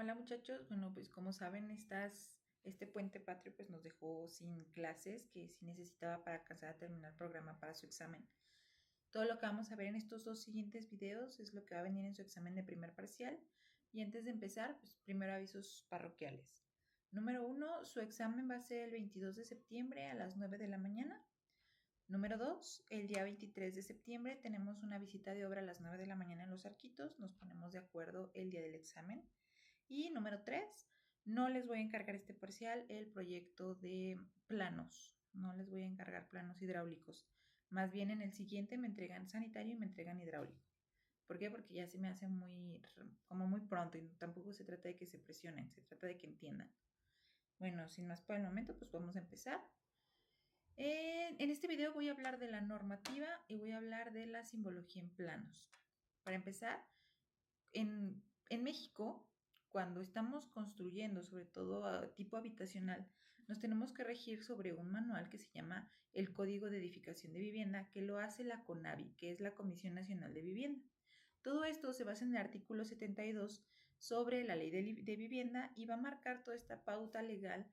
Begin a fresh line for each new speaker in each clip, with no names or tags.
Hola muchachos, bueno pues como saben este puente patrio pues nos dejó sin clases que sí necesitaba para alcanzar a terminar el programa para su examen. Todo lo que vamos a ver en estos dos siguientes videos es lo que va a venir en su examen de primer parcial. Y antes de empezar, pues primero avisos parroquiales. Número 1, su examen va a ser el 22 de septiembre a las 9 de la mañana. Número 2, el día 23 de septiembre tenemos una visita de obra a las 9 de la mañana en Los Arquitos. Nos ponemos de acuerdo el día del examen. Y número 3, no les voy a encargar este parcial el proyecto de planos. No les voy a encargar planos hidráulicos. Más bien en el siguiente me entregan sanitario y me entregan hidráulico. ¿Por qué? Porque ya se me hace como muy pronto y tampoco se trata de que se presionen, se trata de que entiendan. Bueno, sin más por el momento, pues vamos a empezar. En este video voy a hablar de la normativa y voy a hablar de la simbología en planos. Para empezar, en México, cuando estamos construyendo, sobre todo a tipo habitacional, nos tenemos que regir sobre un manual que se llama el Código de Edificación de Vivienda, que lo hace la CONAVI, que es la Comisión Nacional de Vivienda. Todo esto se basa en el artículo 72 sobre la ley de vivienda y va a marcar toda esta pauta legal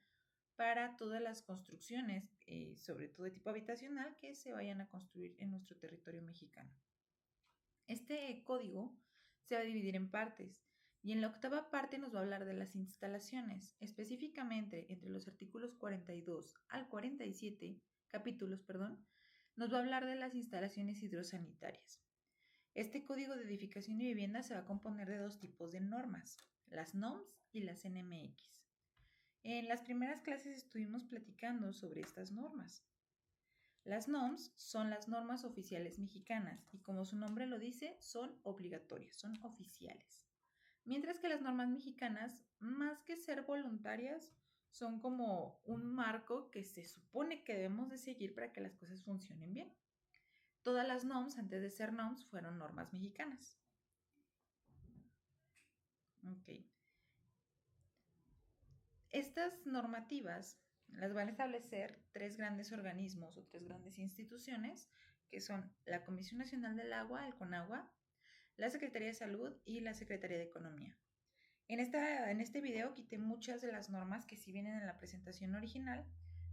para todas las construcciones, sobre todo de tipo habitacional, que se vayan a construir en nuestro territorio mexicano. Este código se va a dividir en partes y en la octava parte nos va a hablar de las instalaciones, específicamente entre los artículos 42 al 47, capítulos, perdón, nos va a hablar de las instalaciones hidrosanitarias. Este código de edificación y vivienda se va a componer de dos tipos de normas, las NOMS y las NMX. En las primeras clases estuvimos platicando sobre estas normas. Las NOMS son las normas oficiales mexicanas y como su nombre lo dice, son obligatorias, son oficiales. Mientras que las normas mexicanas, más que ser voluntarias, son como un marco que se supone que debemos de seguir para que las cosas funcionen bien. Todas las NOMS, antes de ser NOMS, fueron normas mexicanas. Okay. Estas normativas las van a establecer tres grandes organismos o tres grandes instituciones, que son la Comisión Nacional del Agua, el CONAGUA, la Secretaría de Salud y la Secretaría de Economía. En este video quité muchas de las normas que sí vienen en la presentación original,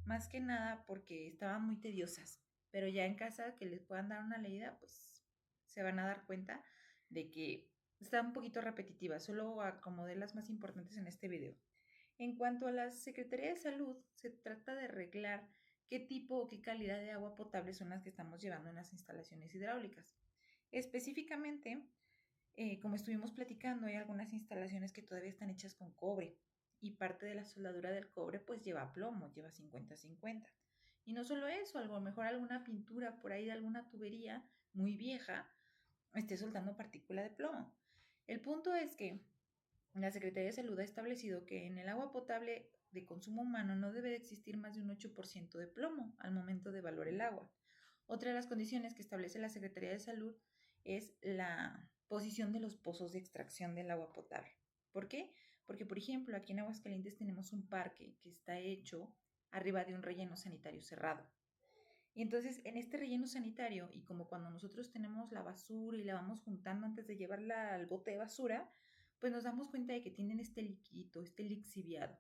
más que nada porque estaban muy tediosas, pero ya en casa que les puedan dar una leída, pues se van a dar cuenta de que están un poquito repetitivas, solo acomodé las más importantes en este video. En cuanto a la Secretaría de Salud, se trata de arreglar qué tipo o qué calidad de agua potable son las que estamos llevando en las instalaciones hidráulicas. Específicamente, como estuvimos platicando, hay algunas instalaciones que todavía están hechas con cobre y parte de la soldadura del cobre pues lleva plomo, lleva 50-50. Y no solo eso, a lo mejor alguna pintura por ahí de alguna tubería muy vieja esté soltando partícula de plomo. El punto es que la Secretaría de Salud ha establecido que en el agua potable de consumo humano no debe de existir más de un 8% de plomo al momento de evaluar el agua. Otra de las condiciones que establece la Secretaría de Salud es la posición de los pozos de extracción del agua potable. ¿Por qué? Porque, por ejemplo, aquí en Aguascalientes tenemos un parque que está hecho arriba de un relleno sanitario cerrado. Y entonces, en este relleno sanitario, y como cuando nosotros tenemos la basura y la vamos juntando antes de llevarla al bote de basura, pues nos damos cuenta de que tienen este liquidito, este lixiviado.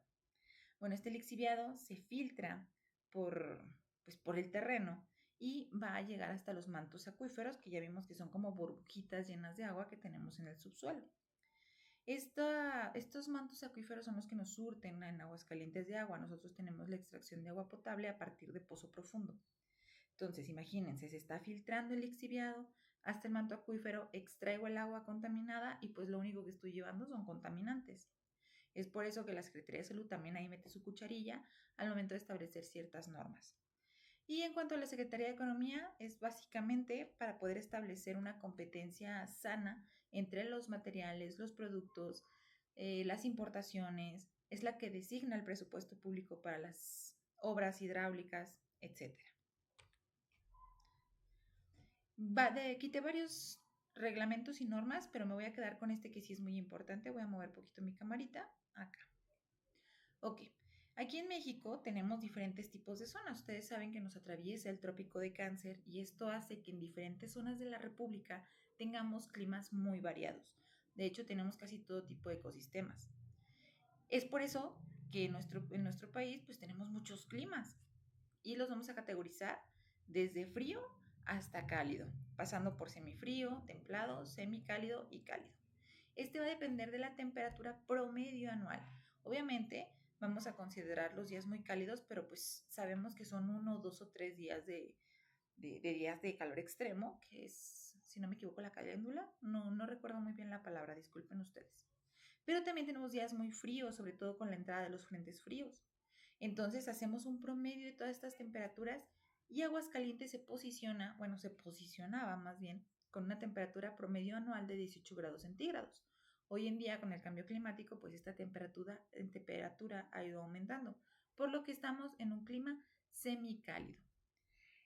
Bueno, este lixiviado se filtra por, por el terreno y va a llegar hasta los mantos acuíferos, que ya vimos que son como burbujitas llenas de agua que tenemos en el subsuelo. Estos mantos acuíferos son los que nos surten en Aguascalientes de agua. Nosotros tenemos la extracción de agua potable a partir de pozo profundo. Entonces, imagínense, se está filtrando el lixiviado hasta el manto acuífero, extraigo el agua contaminada y pues lo único que estoy llevando son contaminantes. Es por eso que la Secretaría de Salud también ahí mete su cucharilla al momento de establecer ciertas normas. Y en cuanto a la Secretaría de Economía, es básicamente para poder establecer una competencia sana entre los materiales, los productos, las importaciones, es la que designa el presupuesto público para las obras hidráulicas, etc. Quité varios reglamentos y normas, pero me voy a quedar con este que sí es muy importante. Voy a mover un poquito mi camarita acá. Ok, aquí en México tenemos diferentes tipos de zonas. Ustedes saben que nos atraviesa el trópico de Cáncer y esto hace que en diferentes zonas de la República tengamos climas muy variados. De hecho, tenemos casi todo tipo de ecosistemas. Es por eso que en nuestro país pues tenemos muchos climas y los vamos a categorizar desde frío hasta cálido, pasando por semifrío, templado, semicálido y cálido. Este va a depender de la temperatura promedio anual. Obviamente vamos a considerar los días muy cálidos, pero pues sabemos que son 1, 2 o 3 días de días de calor extremo, que es, si no me equivoco, la caléndula. No recuerdo muy bien la palabra, disculpen ustedes. Pero también tenemos días muy fríos, sobre todo con la entrada de los frentes fríos. Entonces hacemos un promedio de todas estas temperaturas y Aguascalientes se posicionaba más bien con una temperatura promedio anual de 18 grados centígrados. Hoy en día, con el cambio climático, pues esta temperatura ha ido aumentando, por lo que estamos en un clima semicálido.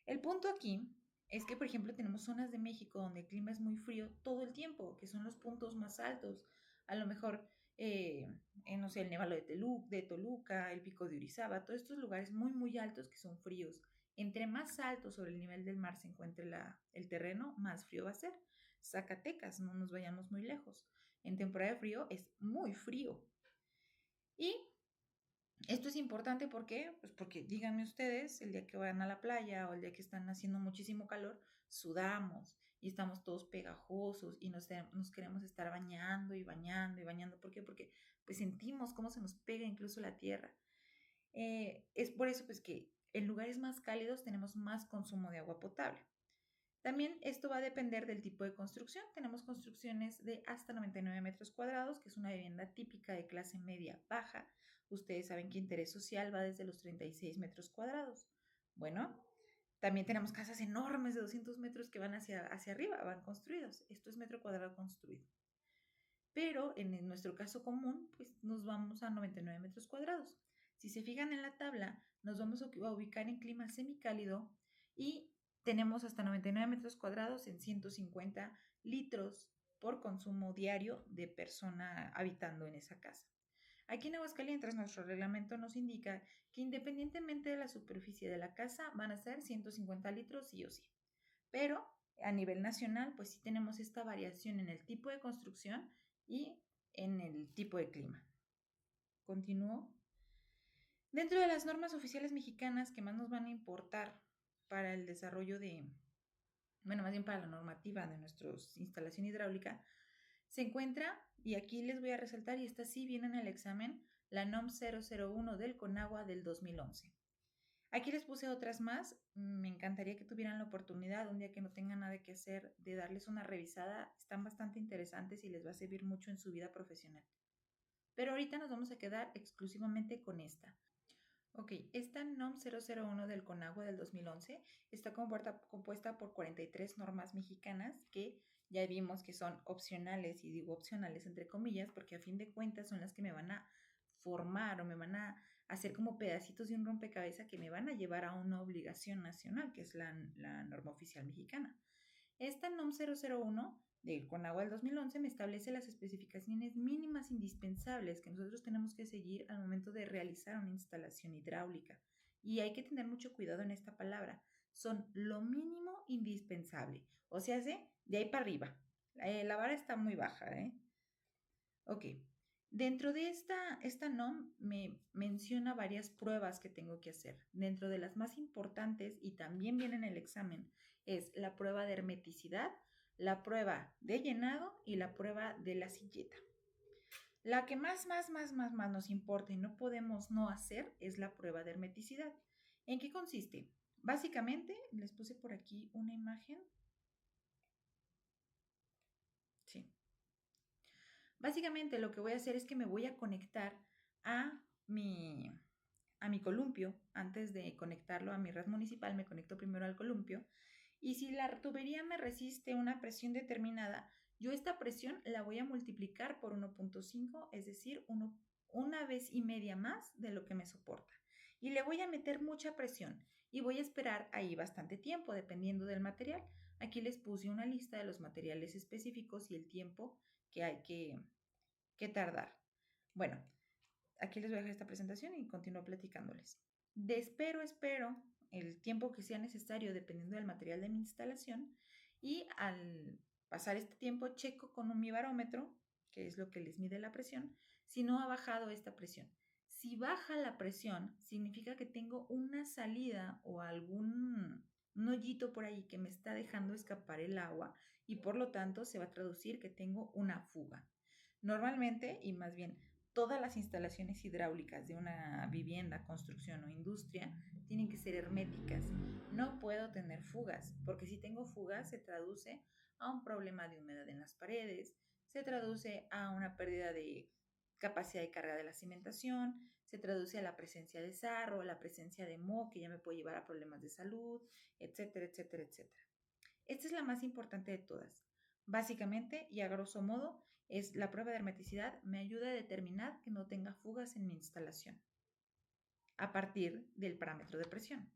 El punto aquí es que, por ejemplo, tenemos zonas de México donde el clima es muy frío todo el tiempo, que son los puntos más altos. A lo mejor, no sé, el Névalo de Toluca, el Pico de Orizaba, todos estos lugares muy, muy altos que son fríos. Entre más alto sobre el nivel del mar se encuentre el terreno, más frío va a ser. Zacatecas, no nos vayamos muy lejos. En temporada de frío es muy frío. Y esto es importante porque, pues porque díganme ustedes, el día que van a la playa o el día que están haciendo muchísimo calor, sudamos y estamos todos pegajosos y nos queremos estar bañando y bañando y bañando. ¿Por qué? Porque pues sentimos cómo se nos pega incluso la tierra. Es por eso pues que en lugares más cálidos tenemos más consumo de agua potable. También esto va a depender del tipo de construcción. Tenemos construcciones de hasta 99 metros cuadrados, que es una vivienda típica de clase media baja. Ustedes saben que interés social va desde los 36 metros cuadrados. Bueno, también tenemos casas enormes de 200 metros que van hacia arriba, van construidos. Esto es metro cuadrado construido. Pero en nuestro caso común, pues nos vamos a 99 metros cuadrados. Si se fijan en la tabla, nos vamos a ubicar en clima semicálido y tenemos hasta 99 metros cuadrados en 150 litros por consumo diario de persona habitando en esa casa. Aquí en Aguascalientes nuestro reglamento nos indica que independientemente de la superficie de la casa van a ser 150 litros sí o sí. Pero a nivel nacional pues sí tenemos esta variación en el tipo de construcción y en el tipo de clima. Continúo. Dentro de las normas oficiales mexicanas que más nos van a importar para el desarrollo más bien para la normativa de nuestra instalación hidráulica, se encuentra, y aquí les voy a resaltar, y esta sí viene en el examen, la NOM 001 del CONAGUA del 2011. Aquí les puse otras más, me encantaría que tuvieran la oportunidad, un día que no tengan nada que hacer, de darles una revisada, están bastante interesantes y les va a servir mucho en su vida profesional. Pero ahorita nos vamos a quedar exclusivamente con esta. Ok, esta NOM 001 del CONAGUA del 2011 está compuesta por 43 normas mexicanas que ya vimos que son opcionales, y digo opcionales entre comillas, porque a fin de cuentas son las que me van a formar o me van a hacer como pedacitos de un rompecabezas que me van a llevar a una obligación nacional, que es la norma oficial mexicana. Esta NOM 001 del CONAGUA del 2011 me establece las especificaciones mínimas indispensables que nosotros tenemos que seguir al momento de realizar una instalación hidráulica. Y hay que tener mucho cuidado en esta palabra. Son lo mínimo indispensable. O sea, de ahí para arriba. La vara está muy baja, ¿eh? Ok. Dentro de esta NOM me menciona varias pruebas que tengo que hacer. Dentro de las más importantes, y también viene en el examen, es la prueba de hermeticidad, la prueba de llenado y la prueba de la silleta. La que más nos importa y no podemos no hacer es la prueba de hermeticidad. ¿En qué consiste? Básicamente, les puse por aquí una imagen. Sí. Básicamente lo que voy a hacer es que me voy a conectar a mi columpio. Antes de conectarlo a mi red municipal, me conecto primero al columpio. Y si la tubería me resiste una presión determinada, yo esta presión la voy a multiplicar por 1.5, es decir, una vez y media más de lo que me soporta. Y le voy a meter mucha presión y voy a esperar ahí bastante tiempo, dependiendo del material. Aquí les puse una lista de los materiales específicos y el tiempo que hay que tardar. Bueno, aquí les voy a dejar esta presentación y continúo platicándoles. Espero el tiempo que sea necesario dependiendo del material de mi instalación, y al pasar este tiempo checo con mi barómetro que es lo que les mide la presión, si no ha bajado esta presión. Si baja la presión, significa que tengo una salida o algún un hoyito por ahí que me está dejando escapar el agua y por lo tanto se va a traducir que tengo una fuga. Normalmente, y más bien todas las instalaciones hidráulicas de una vivienda, construcción o industria tienen que ser herméticas. No puedo tener fugas, porque si tengo fugas se traduce a un problema de humedad en las paredes, se traduce a una pérdida de capacidad de carga de la cimentación, se traduce a la presencia de sarro, a la presencia de moho, que ya me puede llevar a problemas de salud, etcétera, etcétera, etcétera. Esta es la más importante de todas. Básicamente, y a grosso modo, es la prueba de hermeticidad me ayuda a determinar que no tenga fugas en mi instalación a partir del parámetro de presión.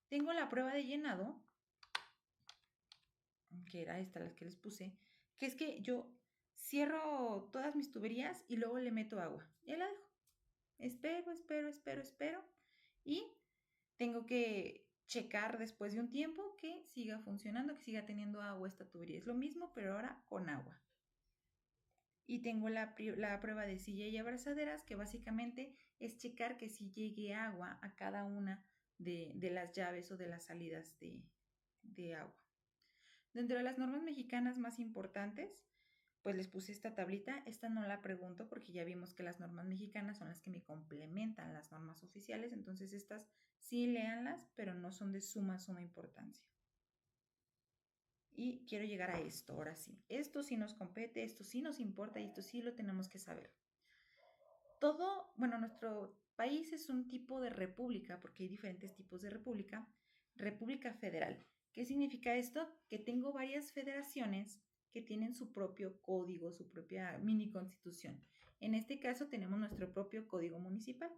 Tengo la prueba de llenado, que era esta la que les puse, que es que yo cierro todas mis tuberías y luego le meto agua. Ya la dejo. Espero y tengo que checar después de un tiempo que siga funcionando, que siga teniendo agua esta tubería. Es lo mismo, pero ahora con agua. Y tengo la prueba de silla y abrazaderas, que básicamente es checar que sí llegue agua a cada una de las llaves o de las salidas de agua. Dentro de las normas mexicanas más importantes, pues les puse esta tablita. Esta no la pregunto porque ya vimos que las normas mexicanas son las que me complementan las normas oficiales, entonces estas sí léanlas, pero no son de suma importancia. Y quiero llegar a esto, ahora sí. Esto sí nos compete, esto sí nos importa y esto sí lo tenemos que saber. Nuestro país es un tipo de república, porque hay diferentes tipos de república. República federal. ¿Qué significa esto? Que tengo varias federaciones que tienen su propio código, su propia mini constitución. En este caso tenemos nuestro propio código municipal.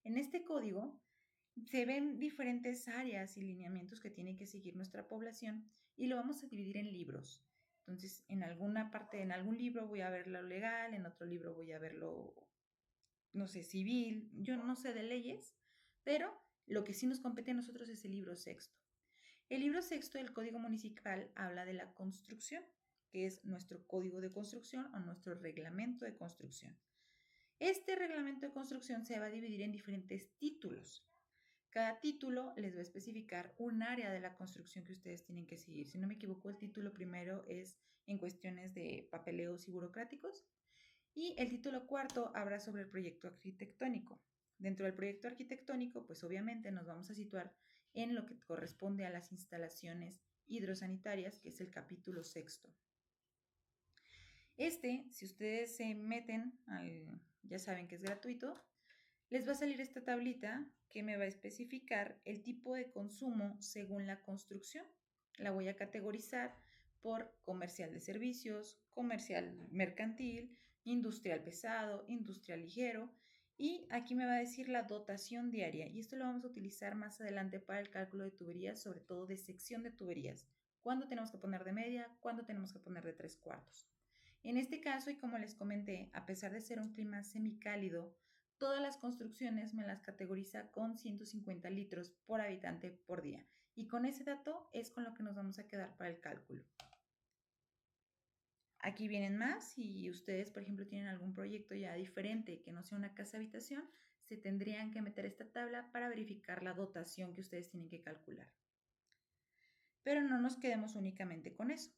En este código se ven diferentes áreas y lineamientos que tiene que seguir nuestra población y lo vamos a dividir en libros. Entonces, en alguna parte, en algún libro voy a ver lo legal, en otro libro voy a ver lo, no sé, civil, yo no sé de leyes, pero lo que sí nos compete a nosotros es el libro sexto. El libro sexto del Código Municipal habla de la construcción, que es nuestro código de construcción o nuestro reglamento de construcción. Este reglamento de construcción se va a dividir en diferentes títulos. Cada título les va a especificar un área de la construcción que ustedes tienen que seguir. Si no me equivoco, el título primero es en cuestiones de papeleos y burocráticos. Y el título cuarto habla sobre el proyecto arquitectónico. Dentro del proyecto arquitectónico, pues obviamente nos vamos a situar en lo que corresponde a las instalaciones hidrosanitarias, que es el capítulo sexto. Si ustedes se meten, ya saben que es gratuito, les va a salir esta tablita que me va a especificar el tipo de consumo según la construcción. La voy a categorizar por comercial de servicios, comercial mercantil, industrial pesado, industrial ligero, y aquí me va a decir la dotación diaria, y esto lo vamos a utilizar más adelante para el cálculo de tuberías, sobre todo de sección de tuberías. ¿Cuándo tenemos que poner de media? ¿Cuándo tenemos que poner de 3/4? En este caso, y como les comenté, a pesar de ser un clima semicálido, todas las construcciones me las categoriza con 150 litros por habitante por día. Y con ese dato es con lo que nos vamos a quedar para el cálculo. Aquí vienen más. Si ustedes, por ejemplo, tienen algún proyecto ya diferente que no sea una casa habitación, se tendrían que meter esta tabla para verificar la dotación que ustedes tienen que calcular. Pero no nos quedemos únicamente con eso.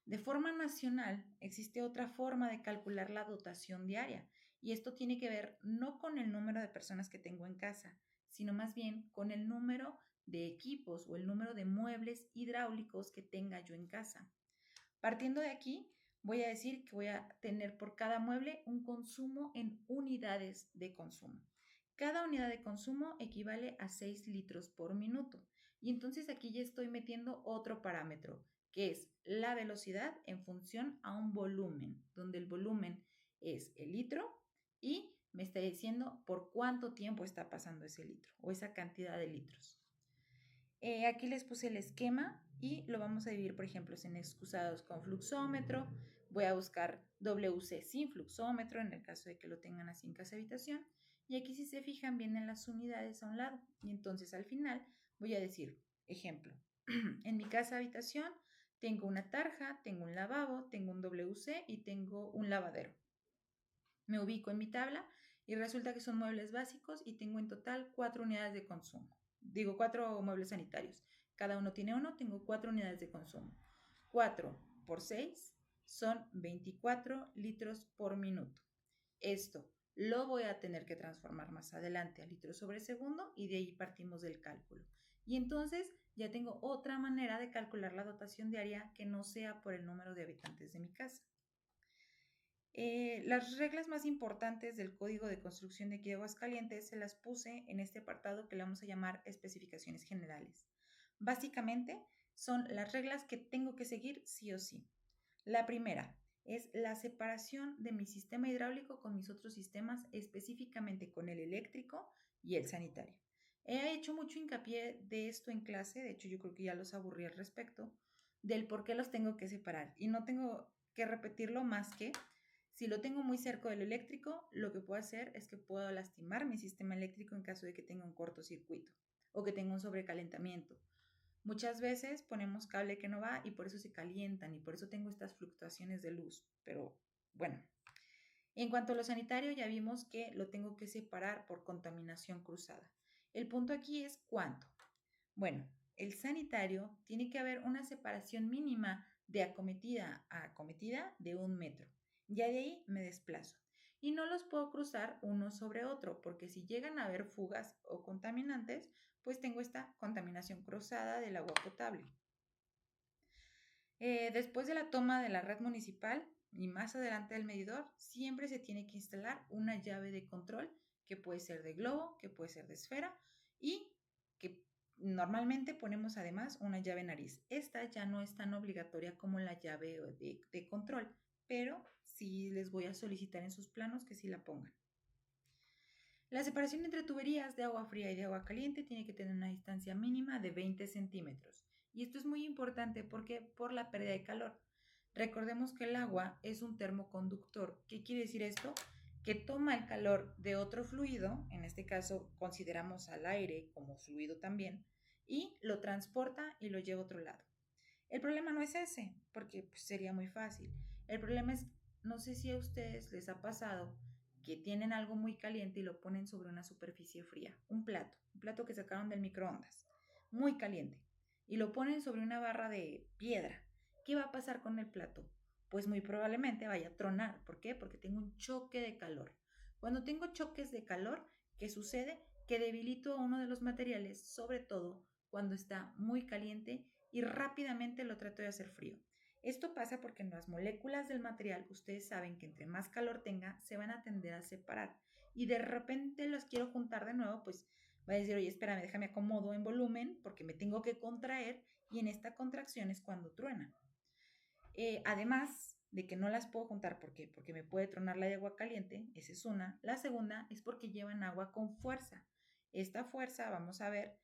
De forma nacional, existe otra forma de calcular la dotación diaria, y esto tiene que ver no con el número de personas que tengo en casa, sino más bien con el número de equipos o el número de muebles hidráulicos que tenga yo en casa. Partiendo de aquí, voy a decir que voy a tener por cada mueble un consumo en unidades de consumo. Cada unidad de consumo equivale a 6 litros por minuto. Y entonces aquí ya estoy metiendo otro parámetro, que es la velocidad en función a un volumen, donde el volumen es el litro y me está diciendo por cuánto tiempo está pasando ese litro o esa cantidad de litros. Aquí les puse el esquema y lo vamos a dividir, por ejemplo, en excusados con fluxómetro. Voy a buscar WC sin fluxómetro en el caso de que lo tengan así en casa habitación. Y aquí, si se fijan, vienen las unidades a un lado. Y entonces al final voy a decir, ejemplo, en mi casa habitación Tengo una tarja, tengo un lavabo, tengo un WC y tengo un lavadero. Me ubico en mi tabla y resulta que son muebles básicos y tengo en total 4 unidades de consumo. Digo, 4 muebles sanitarios. Cada uno tiene uno, tengo 4 unidades de consumo. 4 por 6 son 24 litros por minuto. Esto lo voy a tener que transformar más adelante a litros sobre segundo y de ahí partimos del cálculo. Y entonces ya tengo otra manera de calcular la dotación diaria que no sea por el número de habitantes de mi casa. Las reglas más importantes del Código de Construcción de aquí de Aguascalientes se las puse en este apartado que le vamos a llamar especificaciones generales. Básicamente son las reglas que tengo que seguir sí o sí. La primera es la separación de mi sistema hidráulico con mis otros sistemas, específicamente con el eléctrico y el sanitario. He hecho mucho hincapié de esto en clase, de hecho yo creo que ya los aburrí al respecto, del por qué los tengo que separar. Y no tengo que repetirlo más que si lo tengo muy cerca del eléctrico, lo que puedo hacer es que puedo lastimar mi sistema eléctrico en caso de que tenga un cortocircuito o que tenga un sobrecalentamiento. Muchas veces ponemos cable que no va y por eso se calientan y por eso tengo estas fluctuaciones de luz. Pero bueno, en cuanto a lo sanitario ya vimos que lo tengo que separar por contaminación cruzada. El punto aquí es cuánto. Bueno, el sanitario tiene que haber una separación mínima de acometida a acometida de 1 metro. Ya de ahí me desplazo. Y no los puedo cruzar uno sobre otro, porque si llegan a haber fugas o contaminantes, pues tengo esta contaminación cruzada del agua potable. Después de la toma de la red municipal y más adelante del medidor, siempre se tiene que instalar una llave de control que puede ser de globo, que puede ser de esfera y que normalmente ponemos además una llave nariz. Esta ya no es tan obligatoria como la llave de control, pero sí les voy a solicitar en sus planos que sí la pongan. La separación entre tuberías de agua fría y de agua caliente tiene que tener una distancia mínima de 20 centímetros. Y esto es muy importante porque por la pérdida de calor. Recordemos que el agua es un termoconductor. ¿Qué quiere decir esto? Que toma el calor de otro fluido, en este caso consideramos al aire como fluido también, y lo transporta y lo lleva a otro lado. El problema no es ese, porque pues, sería muy fácil. El problema es, no sé si a ustedes les ha pasado que tienen algo muy caliente y lo ponen sobre una superficie fría, un plato que sacaron del microondas, muy caliente, y lo ponen sobre una barra de piedra. ¿Qué va a pasar con el plato? Pues muy probablemente vaya a tronar. ¿Por qué? Porque tengo un choque de calor. Cuando tengo choques de calor, ¿qué sucede? Que debilito a uno de los materiales, sobre todo cuando está muy caliente y rápidamente lo trato de hacer frío. Esto pasa porque en las moléculas del material ustedes saben que entre más calor tenga se van a tender a separar y de repente los quiero juntar de nuevo, pues va a decir, oye, espérame, déjame acomodo en volumen porque me tengo que contraer y en esta contracción es cuando truena. Además de que no las puedo juntar porque me puede tronar la de agua caliente, esa es una. La segunda es porque llevan agua con fuerza. Esta fuerza vamos a ver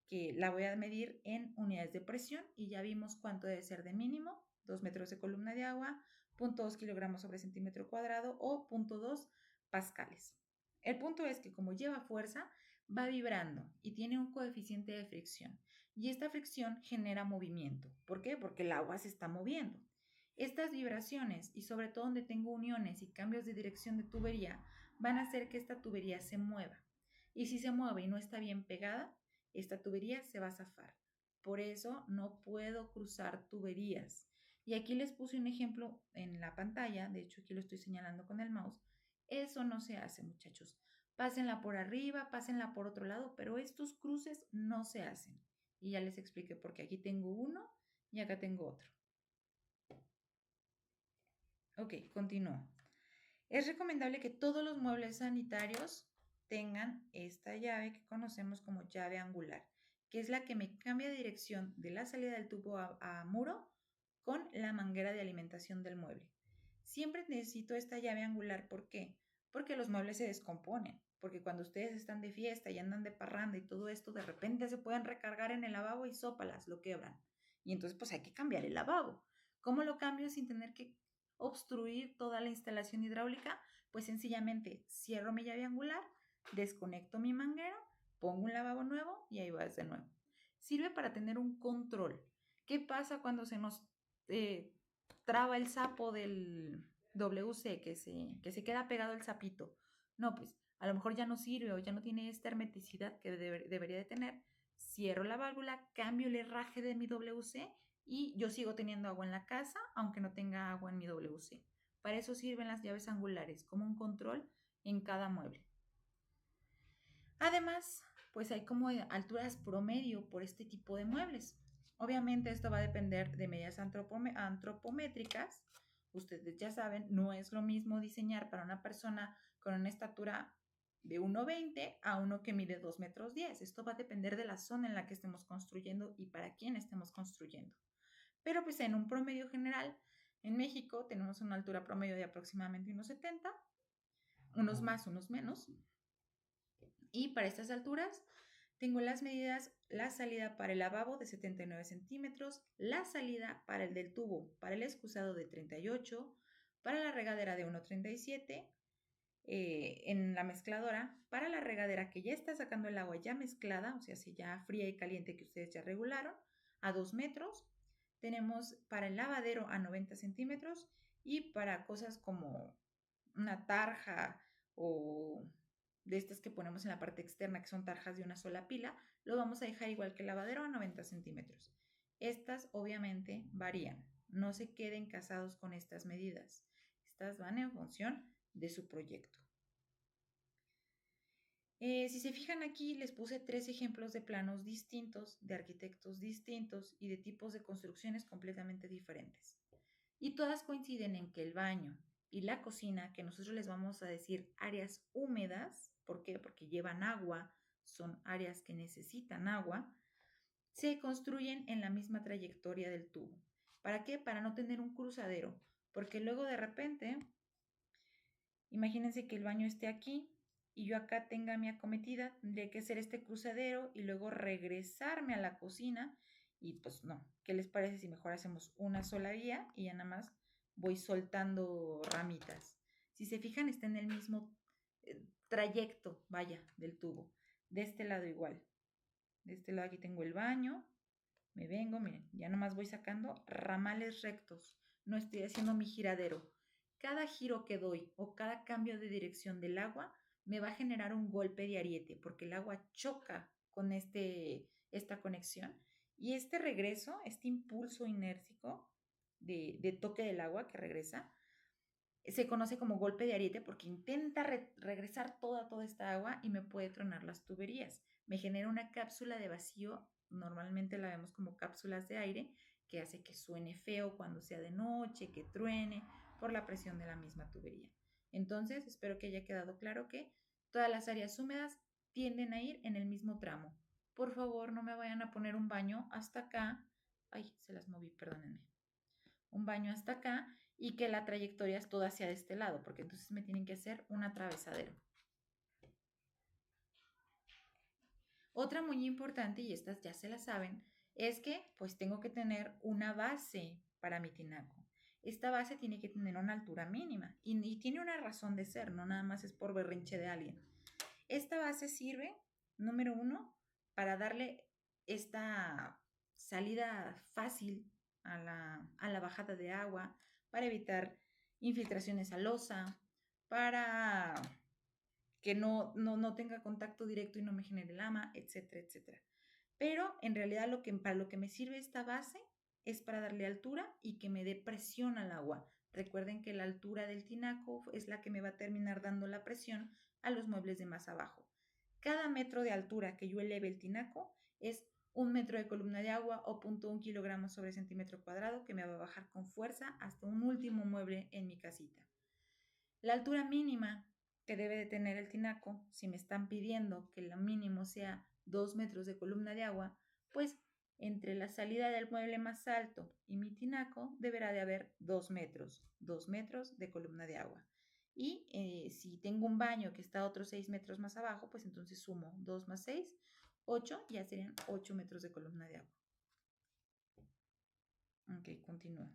que la voy a medir en unidades de presión y ya vimos cuánto debe ser de mínimo, 2 metros de columna de agua, 0.2 kilogramos sobre centímetro cuadrado o 0.2 pascales. El punto es que como lleva fuerza, va vibrando y tiene un coeficiente de fricción. Y esta fricción genera movimiento. ¿Por qué? Porque el agua se está moviendo. Estas vibraciones y sobre todo donde tengo uniones y cambios de dirección de tubería van a hacer que esta tubería se mueva. Y si se mueve y no está bien pegada, esta tubería se va a zafar. Por eso no puedo cruzar tuberías. Y aquí les puse un ejemplo en la pantalla, de hecho aquí lo estoy señalando con el mouse. Eso no se hace, muchachos. Pásenla por arriba, pásenla por otro lado, pero estos cruces no se hacen. Y ya les expliqué porque aquí tengo uno y acá tengo otro. Ok, continúo. Es recomendable que todos los muebles sanitarios tengan esta llave que conocemos como llave angular, que es la que me cambia de dirección de la salida del tubo a muro con la manguera de alimentación del mueble. Siempre necesito esta llave angular, ¿por qué? Porque los muebles se descomponen, porque cuando ustedes están de fiesta y andan de parranda y todo esto, de repente se pueden recargar en el lavabo y sópalas, lo quebran. Y entonces pues hay que cambiar el lavabo. ¿Cómo lo cambio sin tener que obstruir toda la instalación hidráulica? Pues sencillamente cierro mi llave angular, desconecto mi manguera, pongo un lavabo nuevo y ahí vas de nuevo. Sirve para tener un control. ¿Qué pasa cuando se nos traba el sapo del WC, que se queda pegado el sapito. No, pues a lo mejor ya no sirve o ya no tiene esta hermeticidad que debería de tener. Cierro la válvula, cambio el herraje de mi WC y yo sigo teniendo agua en la casa, aunque no tenga agua en mi WC. Para eso sirven las llaves angulares, como un control en cada mueble. Además, pues hay como alturas promedio por este tipo de muebles. Obviamente esto va a depender de medidas antropométricas. Ustedes ya saben, no es lo mismo diseñar para una persona con una estatura de 1,20 a uno que mide 2,10 metros. Esto va a depender de la zona en la que estemos construyendo y para quién estemos construyendo. Pero pues en un promedio general, en México tenemos una altura promedio de aproximadamente 1,70, unos más, unos menos. Y para estas alturas tengo las medidas, la salida para el lavabo de 79 centímetros, la salida para el del tubo, para el excusado de 38, para la regadera de 1,37, en la mezcladora, para la regadera que ya está sacando el agua ya mezclada, o sea, si ya fría y caliente que ustedes ya regularon, a 2 metros. Tenemos para el lavadero a 90 centímetros y para cosas como una tarja o de estas que ponemos en la parte externa, que son tarjas de una sola pila, lo vamos a dejar igual que el lavadero a 90 centímetros. Estas obviamente varían, no se queden casados con estas medidas. Estas van en función de su proyecto. Si se fijan aquí, les puse 3 ejemplos de planos distintos, de arquitectos distintos y de tipos de construcciones completamente diferentes. Y todas coinciden en que el baño y la cocina, que nosotros les vamos a decir áreas húmedas, ¿por qué? Porque llevan agua, son áreas que necesitan agua, se construyen en la misma trayectoria del tubo. ¿Para qué? Para no tener un cruzadero, porque luego de repente, imagínense que el baño esté aquí y yo acá tenga mi acometida, tendría que hacer este cruzadero y luego regresarme a la cocina y pues no. ¿Qué les parece si mejor hacemos una sola vía y ya nada más voy soltando ramitas? Si se fijan, está en el mismo trayecto, vaya, del tubo. De este lado igual. De este lado aquí tengo el baño. Me vengo, miren, ya nada más voy sacando ramales rectos. No estoy haciendo mi giradero. Cada giro que doy o cada cambio de dirección del agua me va a generar un golpe de ariete porque el agua choca con esta conexión y este regreso, este impulso inércico de toque del agua que regresa, se conoce como golpe de ariete porque intenta regresar toda esta agua y me puede tronar las tuberías. Me genera una cápsula de vacío, normalmente la vemos como cápsulas de aire, que hace que suene feo cuando sea de noche, que truene por la presión de la misma tubería. Entonces, espero que haya quedado claro que todas las áreas húmedas tienden a ir en el mismo tramo. Por favor, no me vayan a poner un baño hasta acá. Ay, se las moví, perdónenme. Un baño hasta acá y que la trayectoria es toda hacia este lado, porque entonces me tienen que hacer un atravesadero. Otra muy importante, y estas ya se la saben, es que pues tengo que tener una base para mi tinaco. Esta base tiene que tener una altura mínima y tiene una razón de ser, no nada más es por berrinche de alguien. Esta base sirve, número 1, para darle esta salida fácil a la bajada de agua, para evitar infiltraciones a losa, para que no tenga contacto directo y no me genere lama, etcétera, etcétera. Pero en realidad para lo que me sirve esta base es para darle altura y que me dé presión al agua. Recuerden que la altura del tinaco es la que me va a terminar dando la presión a los muebles de más abajo. Cada metro de altura que yo eleve el tinaco es 1 metro de columna de agua o 0.1 kilogramos sobre centímetro cuadrado que me va a bajar con fuerza hasta un último mueble en mi casita. La altura mínima que debe de tener el tinaco, si me están pidiendo que lo mínimo sea 2 metros de columna de agua, pues entre la salida del mueble más alto y mi tinaco deberá de haber 2 metros de columna de agua. Y si tengo un baño que está a otros 6 metros más abajo, pues entonces sumo 2 más 6, 8, ya serían 8 metros de columna de agua. Ok, continúo.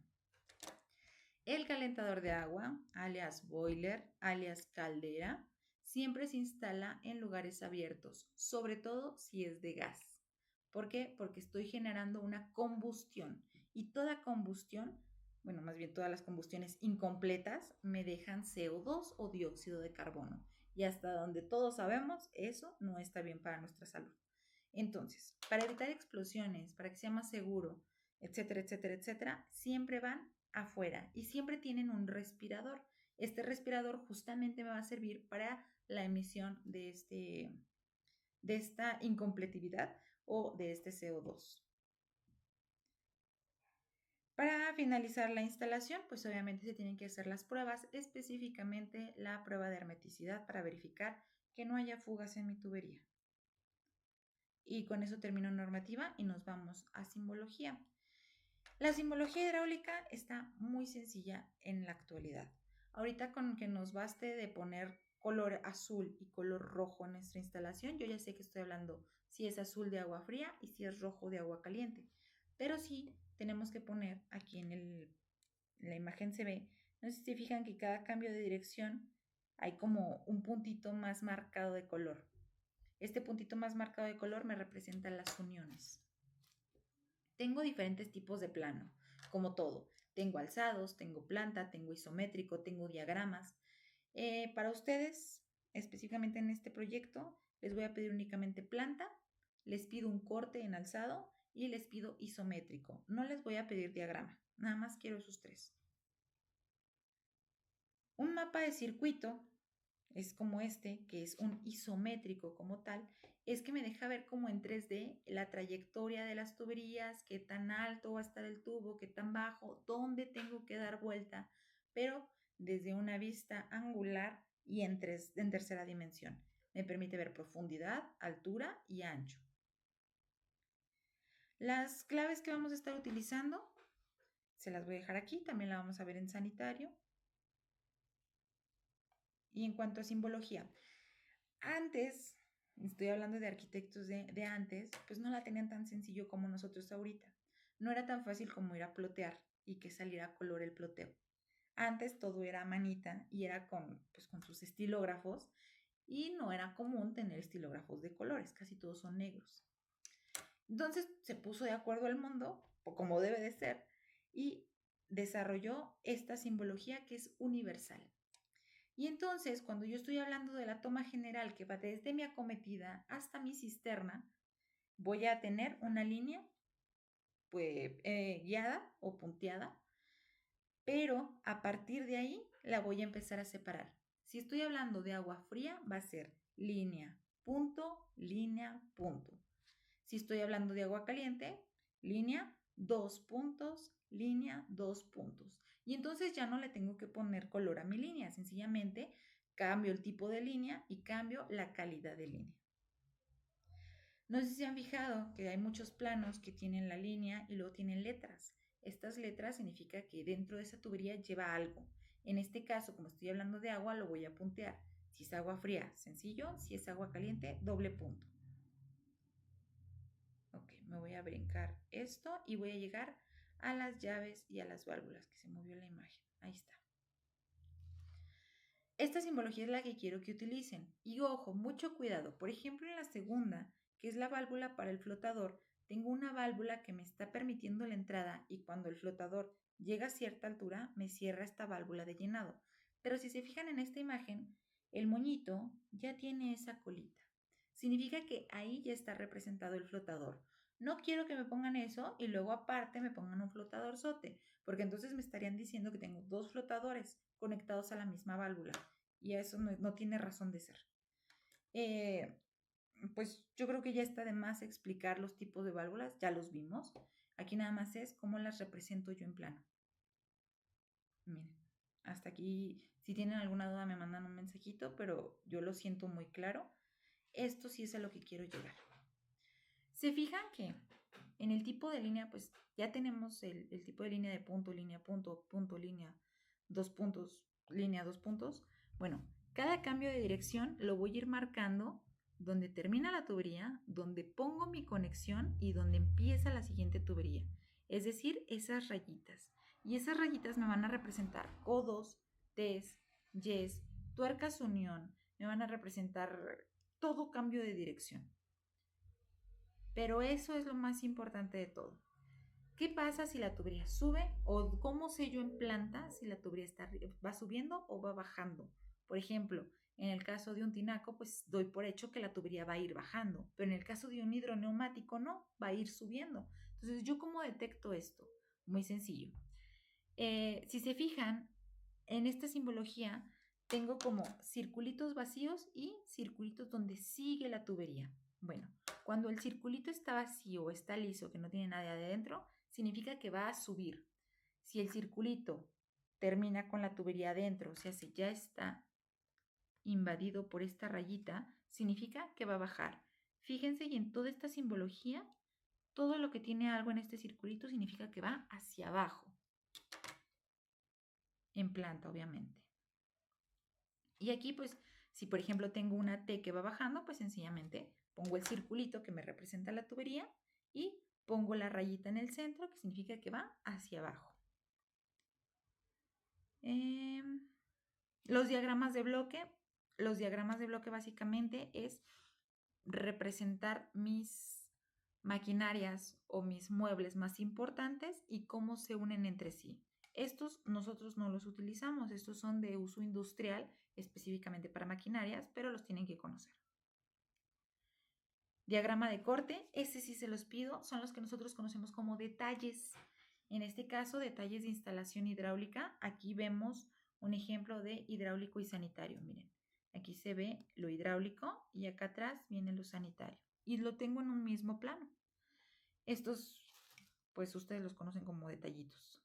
El calentador de agua, alias boiler, alias caldera, siempre se instala en lugares abiertos, sobre todo si es de gas. ¿Por qué? Porque estoy generando una combustión y toda combustión, bueno, más bien todas las combustiones incompletas me dejan CO2 o dióxido de carbono. Y hasta donde todos sabemos, eso no está bien para nuestra salud. Entonces, para evitar explosiones, para que sea más seguro, etcétera, etcétera, etcétera, siempre van afuera y siempre tienen un respirador. Este respirador justamente me va a servir para la emisión de esta incompletividad o de este CO2. Para finalizar la instalación, pues obviamente se tienen que hacer las pruebas, específicamente la prueba de hermeticidad para verificar que no haya fugas en mi tubería. Y con eso termino normativa y nos vamos a simbología. La simbología hidráulica está muy sencilla en la actualidad. Ahorita con que nos baste de poner color azul y color rojo en nuestra instalación, yo ya sé que estoy hablando si es azul de agua fría y si es rojo de agua caliente. Pero sí tenemos que poner aquí en la imagen se ve, no sé si se fijan que cada cambio de dirección hay como un puntito más marcado de color. Este puntito más marcado de color me representa las uniones. Tengo diferentes tipos de plano, como todo. Tengo alzados, tengo planta, tengo isométrico, tengo diagramas. Para ustedes, específicamente en este proyecto, les voy a pedir únicamente planta, les pido un corte en alzado y les pido isométrico. No les voy a pedir diagrama, nada más quiero esos tres. Un mapa de circuito es como este, que es un isométrico como tal, es que me deja ver como en 3D la trayectoria de las tuberías, qué tan alto va a estar el tubo, qué tan bajo, dónde tengo que dar vuelta, pero desde una vista angular y en tercera dimensión. Me permite ver profundidad, altura y ancho. Las claves que vamos a estar utilizando, se las voy a dejar aquí, también la vamos a ver en sanitario. Y en cuanto a simbología, antes, estoy hablando de arquitectos de antes, pues no la tenían tan sencillo como nosotros ahorita. No era tan fácil como ir a plotear y que saliera a color el ploteo. Antes todo era a manita y era pues, con sus estilógrafos y no era común tener estilógrafos de colores, casi todos son negros. Entonces se puso de acuerdo el mundo, o como debe de ser, y desarrolló esta simbología que es universal. Y entonces, cuando yo estoy hablando de la toma general que va desde mi acometida hasta mi cisterna, voy a tener una línea pues, guiada o punteada, pero a partir de ahí la voy a empezar a separar. Si estoy hablando de agua fría, va a ser línea, punto, línea, punto. Si estoy hablando de agua caliente, línea, dos puntos, línea, dos puntos. Y entonces ya no le tengo que poner color a mi línea, sencillamente cambio el tipo de línea y cambio la calidad de línea. No sé si se han fijado que hay muchos planos que tienen la línea y luego tienen letras. Estas letras significa que dentro de esa tubería lleva algo. En este caso, como estoy hablando de agua, lo voy a puntear. Si es agua fría, sencillo. Si es agua caliente, doble punto. Ok, me voy a brincar esto y voy a llegar a las llaves y a las válvulas, que se movió la imagen. Ahí está. Esta simbología es la que quiero que utilicen. Y ojo, mucho cuidado. Por ejemplo, en la segunda, que es la válvula para el flotador, tengo una válvula que me está permitiendo la entrada y cuando el flotador llega a cierta altura, me cierra esta válvula de llenado. Pero si se fijan en esta imagen, el moñito ya tiene esa colita. Significa que ahí ya está representado el flotador. No quiero que me pongan eso y luego aparte me pongan un flotador sote, porque entonces me estarían diciendo que tengo dos flotadores conectados a la misma válvula y eso no tiene razón de ser. Pues yo creo que ya está de más explicar los tipos de válvulas, ya los vimos. Aquí nada más es cómo las represento yo en plano. Miren, hasta aquí, si tienen alguna duda me mandan un mensajito, pero yo lo siento muy claro. Esto sí es a lo que quiero llegar. Se fijan que en el tipo de línea, pues ya tenemos el tipo de línea de punto, línea, punto, punto, línea, dos puntos, línea, dos puntos. Bueno, cada cambio de dirección lo voy a ir marcando donde termina la tubería, donde pongo mi conexión y donde empieza la siguiente tubería. Es decir, esas rayitas. Y esas rayitas me van a representar codos, T's, Y's, tuercas unión. Me van a representar todo cambio de dirección. Pero eso es lo más importante de todo. ¿Qué pasa si la tubería sube o cómo sé yo en planta si la tubería va subiendo o va bajando? Por ejemplo, en el caso de un tinaco, pues doy por hecho que la tubería va a ir bajando, pero en el caso de un hidroneumático no, va a ir subiendo. Entonces, ¿yo cómo detecto esto? Muy sencillo. Si se fijan, en esta simbología tengo como circulitos vacíos y circulitos donde sigue la tubería. Bueno, cuando el circulito está vacío o está liso, que no tiene nada adentro, significa que va a subir. Si el circulito termina con la tubería adentro, o sea, si ya está invadido por esta rayita, significa que va a bajar. Fíjense, y en toda esta simbología, todo lo que tiene algo en este circulito significa que va hacia abajo. En planta, obviamente. Y aquí, pues, si por ejemplo tengo una T que va bajando, pues sencillamente pongo el circulito que me representa la tubería y pongo la rayita en el centro, que significa que va hacia abajo. Los diagramas de bloque. Los diagramas de bloque básicamente es representar mis maquinarias o mis muebles más importantes y cómo se unen entre sí. Estos nosotros no los utilizamos, estos son de uso industrial específicamente para maquinarias, pero los tienen que conocer. Diagrama de corte, ese sí se los pido, son los que nosotros conocemos como detalles. En este caso, detalles de instalación hidráulica. Aquí vemos un ejemplo de hidráulico y sanitario. Miren, aquí se ve lo hidráulico y acá atrás viene lo sanitario. Y lo tengo en un mismo plano. Estos, pues ustedes los conocen como detallitos.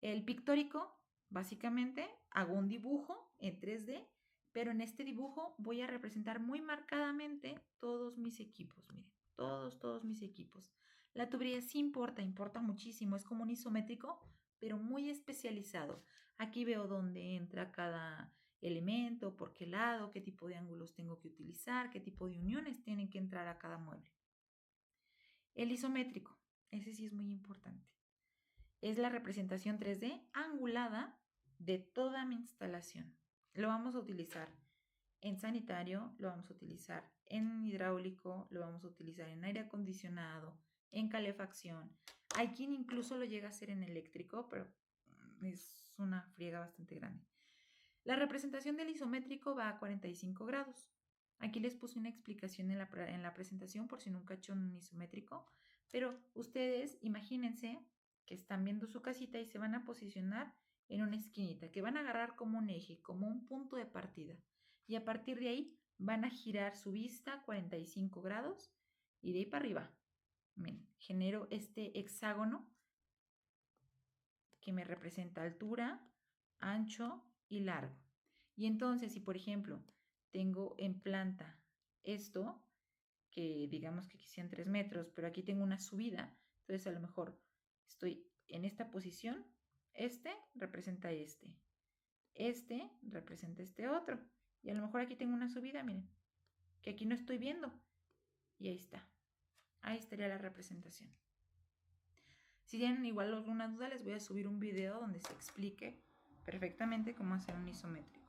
El pictórico, básicamente, hago un dibujo en 3D, pero en este dibujo voy a representar muy marcadamente todos mis equipos. Miren, todos mis equipos. La tubería sí importa muchísimo. Es como un isométrico, pero muy especializado. Aquí veo dónde entra cada elemento, por qué lado, qué tipo de ángulos tengo que utilizar, qué tipo de uniones tienen que entrar a cada mueble. El isométrico, ese sí es muy importante. Es la representación 3D angulada de toda mi instalación. Lo vamos a utilizar en sanitario, lo vamos a utilizar en hidráulico, lo vamos a utilizar en aire acondicionado, en calefacción. Hay quien incluso lo llega a hacer en eléctrico, pero es una friega bastante grande. La representación del isométrico va a 45 grados. Aquí les puse una explicación en la presentación por si nunca he hecho un isométrico, pero ustedes imagínense que están viendo su casita y se van a posicionar en una esquinita, que van a agarrar como un eje, como un punto de partida. Y a partir de ahí van a girar su vista 45 grados y de ahí para arriba. Miren, genero este hexágono que me representa altura, ancho y largo. Y entonces, si por ejemplo tengo en planta esto, que digamos que aquí sean 3 metros, pero aquí tengo una subida, entonces a lo mejor estoy en esta posición, este representa este representa este otro, y a lo mejor aquí tengo una subida, miren, que aquí no estoy viendo, y ahí está, ahí estaría la representación. Si tienen igual alguna duda, les voy a subir un video donde se explique perfectamente cómo hacer un isométrico.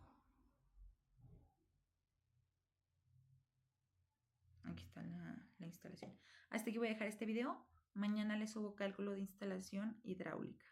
Aquí está la instalación. Hasta aquí voy a dejar este video. Mañana les subo cálculo de instalación hidráulica.